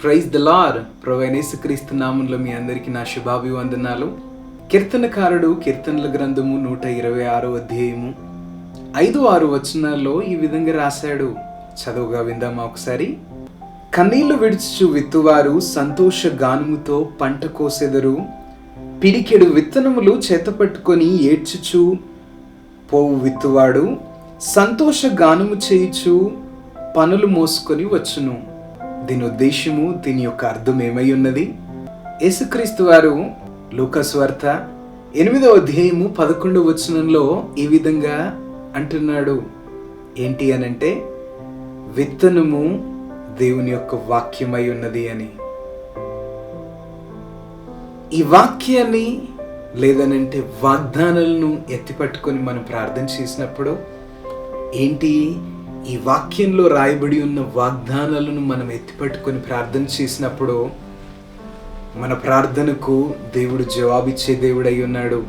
Praise the lord. ప్రభువైన యేసుక్రీస్తు నామములో మీ అందరికీ నా శుభాభివందనాలు. కీర్తనకారుడు కీర్తనల గ్రంథము 126 అధ్యాయము 5-6 వచనాల్లో ఈ విధంగా రాశాడు. చదువుగా విందామా ఒకసారి. కన్నీళ్లు విడుచుచు విత్తువారు సంతోష గానముతో పంట కోసెదరు. పిడికెడు విత్తనములు చేతపట్టుకొని ఏడ్చుచు పోవు విత్తువాడు సంతోష గానము చేయుచు పనులు మోసుకొని వచ్చును. దీని ఉద్దేశము, దీని యొక్క అర్థం ఏమై ఉన్నది? యేసుక్రీస్తు వారు లూకాసు వార్త 8వ అధ్యాయము 11వ వచనంలో ఈ విధంగా అంటున్నాడు. ఏంటి అనంటే, విత్తనము దేవుని యొక్క వాక్యమై ఉన్నది అని. ఈ వాక్యాన్ని లేదనంటే వాగ్దానాలను ఎత్తిపట్టుకొని మనం ప్రార్థన చేసినప్పుడు ఏంటి, ఈ వాక్యంలో రాయబడి ఉన్న వాగ్దానాలను మనం ఎత్తిపట్టుకొని ప్రార్థన చేసినప్పుడు మన ప్రార్థనకు దేవుడు జవాబిచ్చే దేవుడై ఉన్నాడు.